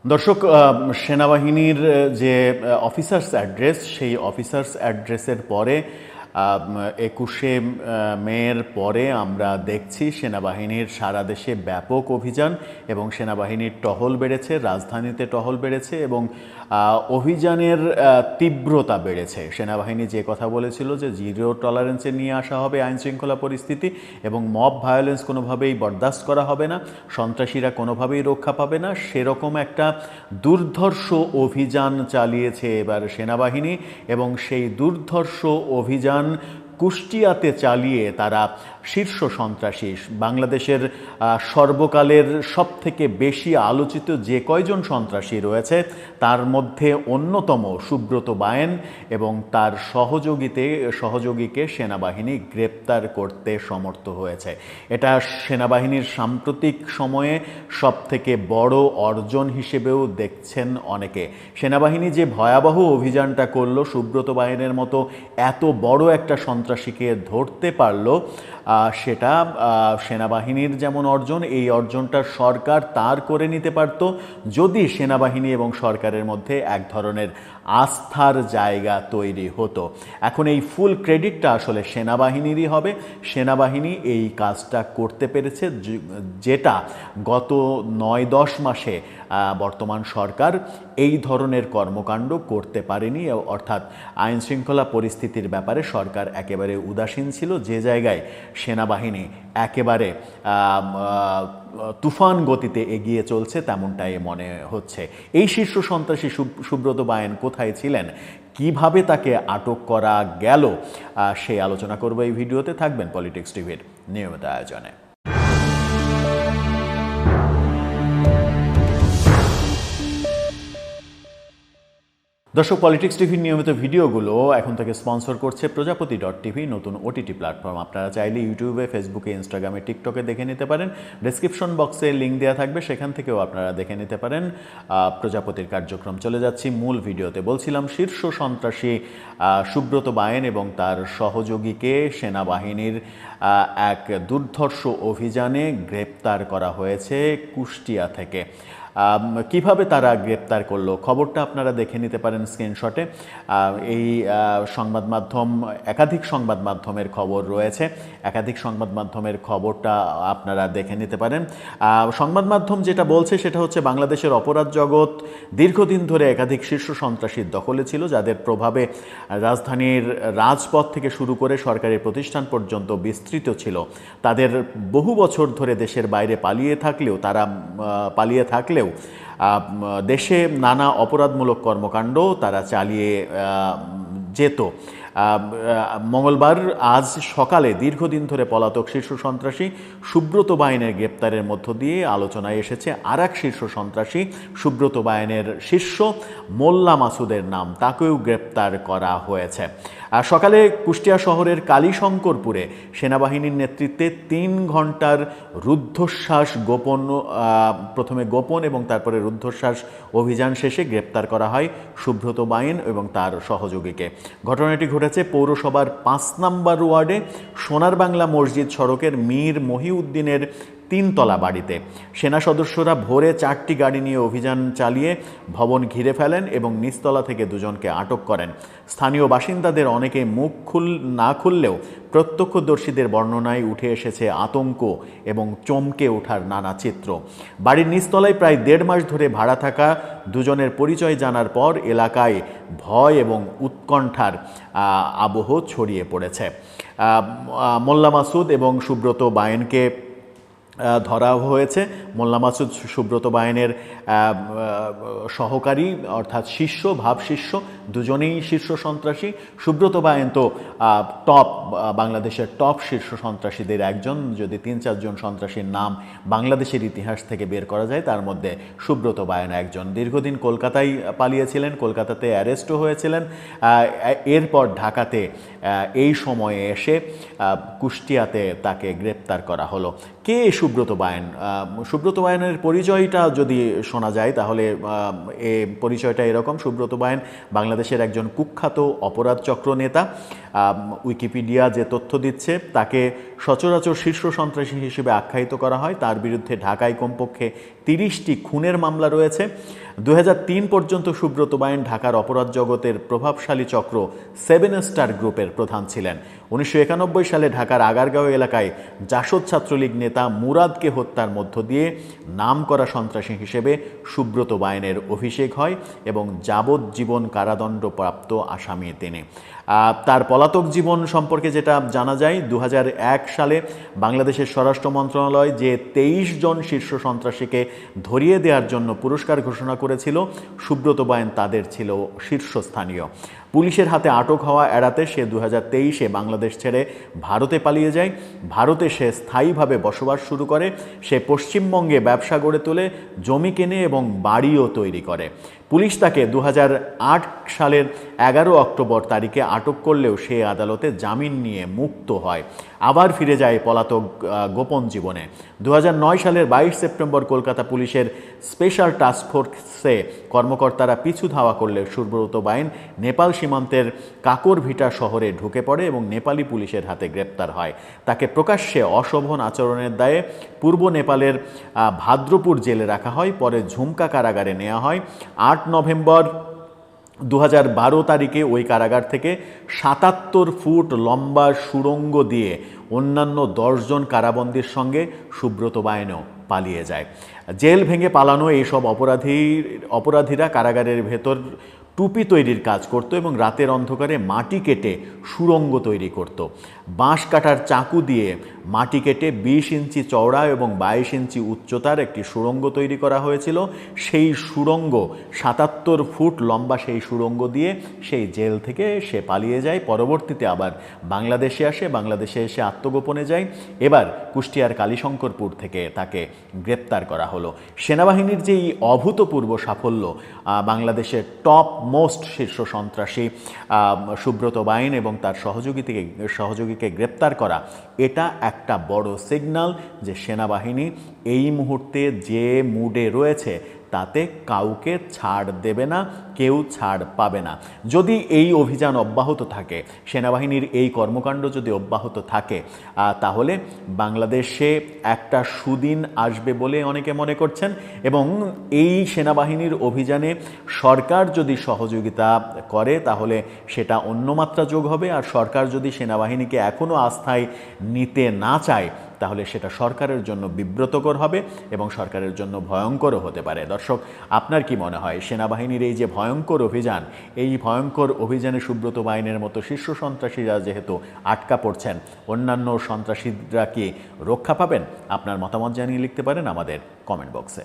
দর্শক, সেনাবাহিনীর যে অফিসার্স অ্যাড্রেস, সেই অফিসার্স অ্যাড্রেসের পরে 21শে মের পরে আমরা দেখছি সেনাবাহিনীর সারা দেশে ব্যাপক অভিযান এবং সেনাবাহিনীর টহল বেড়েছে, রাজধানীতে টহল বেড়েছে এবং অভিযানের তীব্রতা বেড়েছে। সেনাবাহিনী যে কথা বলেছিল যে জিরো টলারেন্সে নিয়ে আসা হবে আইনশৃঙ্খলা পরিস্থিতি এবং মব ভায়োলেন্স কোনোভাবেই বরদাস্ত করা হবে না, সন্ত্রাসীরা কোনোভাবেই রক্ষা পাবে না, সেরকম একটা দুর্ধর্ষ অভিযান চালিয়েছে এবার সেনাবাহিনী। এবং সেই দুর্ধর্ষ অভিযান কুষ্টিয়াতে চালিয়ে তারা শীর্ষ সন্ত্রাসী, বাংলাদেশের সর্বকালের সবথেকে বেশি আলোচিত যে কয়জন সন্ত্রাসী রয়েছে তার মধ্যে অন্যতম সুব্রত বায়েন এবং তার সহযোগীকে সেনাবাহিনী গ্রেপ্তার করতে সমর্থ হয়েছে। এটা সেনাবাহিনীর সাম্প্রতিক সময়ে সবথেকে বড় অর্জন হিসেবেও দেখছেন অনেকে। সেনাবাহিনী যে ভয়াবহ অভিযানটা করলো, সুব্রত বায়েনের মতো এত বড় একটা সন্ত্রাসীকে ধরতে পারলো, সেটা সেনাবাহিনীর যেমন অর্জন, এই অর্জনটা সরকার তার করে নিতে পারত যদি সেনাবাহিনী এবং সরকারের মধ্যে এক ধরনের আস্থার জায়গা তৈরি হতো। এখন এই ফুল ক্রেডিটটা আসলে সেনাবাহিনীরই হবে। সেনাবাহিনী এই কাজটা করতে পেরেছে, যেটা গত 9-10 মাসে বর্তমান সরকার এই ধরনের কর্মকাণ্ড করতে পারেনি। অর্থাৎ আইনশৃঙ্খলা পরিস্থিতির ব্যাপারে সরকার একেবারে উদাসীন ছিল, যে জায়গায় সেনাবাহিনী একেবারে তুফান গতিতে এগিয়ে চলছে তেমনটাই মনে হচ্ছে। এই শীর্ষ সন্ত্রাসী সুব্রত বায়েন কোথায় ছিলেন, কিভাবে তাকে আটক করা গেল, সেই আলোচনা করব এই ভিডিওতে। থাকবেন পলিটিক্স টিভির নিয়মিত আয়োজনে। দর্শক, পলিটিক্স টিভির নিয়মিত ভিডিওগুলো এখন থেকে স্পন্সর করছে প্রজাপতি.টিভি, নতুন ওটিটি প্ল্যাটফর্ম। আপনারা চাইলে ইউটিউবে, ফেসবুকে, ইনস্টাগ্রামে, টিকটকে দেখে নিতে পারেন। ডেসক্রিপশন বক্সে লিঙ্ক দেওয়া থাকবে, সেখান থেকেও আপনারা দেখে নিতে পারেন প্রজাপতির কার্যক্রম। চলে যাচ্ছি মূল ভিডিওতে। বলছিলাম, শীর্ষ সন্ত্রাসী সুব্রত বায়েন এবং তার সহযোগীকে সেনাবাহিনীর এক দুর্ধর্ষ অভিযানে গ্রেপ্তার করা হয়েছে কুষ্টিয়া থেকে। কিভাবে তারা গ্রেপ্তার করলো, খবরটা আপনারা দেখে নিতে পারেন স্ক্রিনশটে। এই সংবাদ মাধ্যম, একাধিক সংবাদ মাধ্যমের খবর রয়েছে, একাধিক সংবাদ মাধ্যমের খবরটা আপনারা দেখে নিতে পারেন। সংবাদ মাধ্যম যেটা বলছে সেটা হচ্ছে, বাংলাদেশের অপরাধ জগৎ দীর্ঘদিন ধরে একাধিক শীর্ষ সন্ত্রাসীর দখলে ছিল, যাদের প্রভাবে রাজধানীর রাজপথ থেকে শুরু করে সরকারি প্রতিষ্ঠান পর্যন্ত বিস্তৃত ছিল। তাদের বহু বছর ধরে দেশের বাইরে পালিয়ে থাকলেও দেশে নানা অপরাধমূলক কর্মকাণ্ড তারা চালিয়ে যেত। মঙ্গলবার আজ সকালে দীর্ঘদিন ধরে পলাতক শীর্ষ সন্ত্রাসী সুব্রত বায়েনের গ্রেপ্তারের মধ্য দিয়ে আলোচনায় এসেছে আর এক শীর্ষ সন্ত্রাসী, সুব্রত বায়েনের শিষ্য মোল্লা মাসুদের নাম, তাকেও গ্রেপ্তার করা হয়েছে। সকালে কুষ্টিয়া শহরের কালীশঙ্করপুরে সেনাবাহিনীর নেতৃত্বে 3 ঘন্টার রুদ্ধশ্বাস প্রথমে গোপন এবং তারপরে রুদ্ধশ্বাস অভিযান শেষে গ্রেপ্তার করা হয় সুব্রত বায়েন এবং তার সহযোগীকে। ঘটনাটি ঘটেছে পৌরসভার 5 নম্বর ওয়ার্ডে সোনার বাংলা মসজিদ সড়কের মীর মহিউদ্দিনের 3তলা বাড়িতে। সেনা সদস্যরা ভোরে 4টি গাড়ি নিয়ে অভিযান চালিয়ে ভবন ঘিরে ফেলেন এবং নিচতলা থেকে 2 জনকে আটক করেন। স্থানীয় বাসিন্দাদের অনেকে মুখ না খুললেও প্রত্যক্ষদর্শীদের বর্ণনায় উঠে এসেছে আতঙ্ক এবং চমকে ওঠার নানা চিত্র। বাড়ির নিচতলায় প্রায় 1.5 মাস ধরে ভাড়া থাকা 2 জনের পরিচয় জানার পর এলাকায় ভয় এবং উৎকণ্ঠার আবহ ছড়িয়ে পড়েছে। মোল্লা মাসুদ এবং সুব্রত বায়েনকে ধরা হয়েছে। মোল্লা মাসুদ সুব্রত বায়েনের সহকারী, অর্থাৎ শিষ্য, ভাবশিষ্য, দুজনেই শীর্ষ সন্ত্রাসী। সুব্রত বায়েন তো বাংলাদেশের টপ শীর্ষ সন্ত্রাসীদের একজন। যদি 3-4 জন সন্ত্রাসীর নাম বাংলাদেশের ইতিহাস থেকে বের করা যায়, তার মধ্যে সুব্রত বায়েন একজন। দীর্ঘদিন কলকাতায় পালিয়েছিলেন, কলকাতাতে অ্যারেস্টও হয়েছিলেন, এরপর ঢাকাতে এই সময়ে এসে কুষ্টিয়াতে তাকে গ্রেপ্তার করা হলো। কে সুব্রত বায়েন? সুব্রত বায়েনের পরিচয়টা যদি শোনা যায় তাহলে পরিচয়টা এরকম: সুব্রত বায়েন বাংলাদেশের একজন কুখ্যাত অপরাধ চক্র নেতা। উইকিপিডিয়া যে তথ্য দিচ্ছে, তাকে সচরাচর শীর্ষ সন্ত্রাসী হিসেবে আখ্যায়িত করা হয়। তার বিরুদ্ধে ঢাকায় কমপক্ষে 30টি খুনের মামলা রয়েছে। 2003 পর্যন্ত সুব্রত বাইন ঢাকার অপরাধ জগতের প্রভাবশালী চক্র 7 স্টার গ্রুপের প্রধান ছিলেন। 1991 সালে ঢাকার আগারগাঁও এলাকায় জাসদ ছাত্রলীগ নেতা মুরাদকে হত্যার মধ্য দিয়ে নামকরা সন্ত্রাসী হিসেবে সুব্রত বাইনের অভিষেক হয় এবং যাবজ্জীবন কারাদণ্ডপ্রাপ্ত আসামি তিনি। তার পলাতক জীবন সম্পর্কে যেটা জানা যায়, 2001 সালে বাংলাদেশের স্বরাষ্ট্র মন্ত্রণালয় যে 23 জন শীর্ষ সন্ত্রাসীকে ধরিয়ে দেওয়ার জন্য পুরস্কার ঘোষণা করেছিল, সুব্রত বাইন তাদের ছিল শীর্ষস্থানীয়। পুলিশের হাতে আটক হওয়া এড়াতে সে 2023-এ বাংলাদেশ ছেড়ে ভারতে পালিয়ে যায়। ভারতে সে স্থায়ীভাবে বসবাস শুরু করে। সে পশ্চিমবঙ্গে ব্যবসা গড়ে তোলে, জমি কেনে এবং বাড়িও তৈরি করে। পুলিশ তাকে 2008 সালের 11 অক্টোবর তারিখে আটক করলেও সে আদালতে জামিন নিয়ে মুক্ত হয়, আবার ফিরে যায় পলাতক গোপন জীবনে। 2009 সালের 22 সেপ্টেম্বর কলকাতা পুলিশের স্পেশাল টাস্ক ফোর্সে কর্মকর্তারা পিছু ধাওয়া করলে সুব্রত বাইন নেপাল সীমান্তের কাকরভিটা শহরে ঢুকে পড়ে এবং নেপালি পুলিশের হাতে গ্রেপ্তার হয়। তাকে প্রকাশ্যে অশোভন আচরণের দায়ে পূর্ব নেপালের ভাদ্রপুর জেলে রাখা হয়, পরে ঝুমকা কারাগারে নেওয়া হয়। 8 নভেম্বর 2012 তারিখে ওই কারাগার থেকে 77 ফুট লম্বা সুড়ঙ্গ দিয়ে অন্যান্য 10 জন কারাবন্দীর সঙ্গে সুব্রত বাইনও পালিয়ে যায়। জেল ভেঙে পালানো এইসব অপরাধীরা কারাগারের ভেতর টুপি তৈরির কাজ করত এবং রাতের অন্ধকারে মাটি কেটে সুড়ঙ্গ তৈরি করত। বাঁশ কাটার চাকু দিয়ে মাটি কেটে 20 ইঞ্চি চওড়া এবং 22 ইঞ্চি উচ্চতার একটি সুড়ঙ্গ তৈরি করা হয়েছিল। সেই সুড়ঙ্গ 77 ফুট লম্বা, সেই সুড়ঙ্গ দিয়ে সেই জেল থেকে সে পালিয়ে যায়। পরবর্তীতে আবার বাংলাদেশে আসে, বাংলাদেশে এসে আত্মগোপনে যায়। এবার কুষ্টিয়ার কালীশঙ্করপুর থেকে তাকে গ্রেপ্তার করা হলো। সেনাবাহিনীর যেই অভূতপূর্ব সাফল্য, বাংলাদেশের টপ মোস্ট শীর্ষ সন্ত্রাসী সুব্রত বাইন এবং তার সহযোগীকে গ্রেপ্তার করা, এটা একটা বড় সিগন্যাল যে সেনাবাহিনী এই মুহূর্তে যে মুডে রয়েছে তাতে কাউকে ছাড় দেবে না, কেউ ছাড় পাবে না। যদি এই অভিযান অব্যাহত থাকে, সেনাবাহিনীর এই কর্মকাণ্ড যদি অব্যাহত থাকে, তাহলে বাংলাদেশে একটা সুদিন আসবে বলে অনেকে মনে করছেন। এবং এই সেনাবাহিনীর অভিযানে সরকার যদি সহযোগিতা করে তাহলে সেটা অন্য মাত্রা যোগ হবে। আর সরকার যদি সেনাবাহিনীকে এখনও আস্থায় নিতে না চায় তাহলে সেটা সরকারের জন্য বিব্রতকর হবে এবং সরকারের জন্য ভয়ঙ্করও হতে পারে। দর্শক, আপনার কি মনে হয় সেনাবাহিনীর এই যে ভয়ঙ্কর অভিযান, এই ভয়ঙ্কর অভিযানে সুব্রত বাইনের মতো শীর্ষ সন্ত্রাসীরা যেহেতু আটকা পড়ছেন, অন্যান্য সন্ত্রাসীরা কি রক্ষা পাবেন? আপনার মতামত জানিয়ে লিখতে পারেন আমাদের কমেন্ট বক্সে।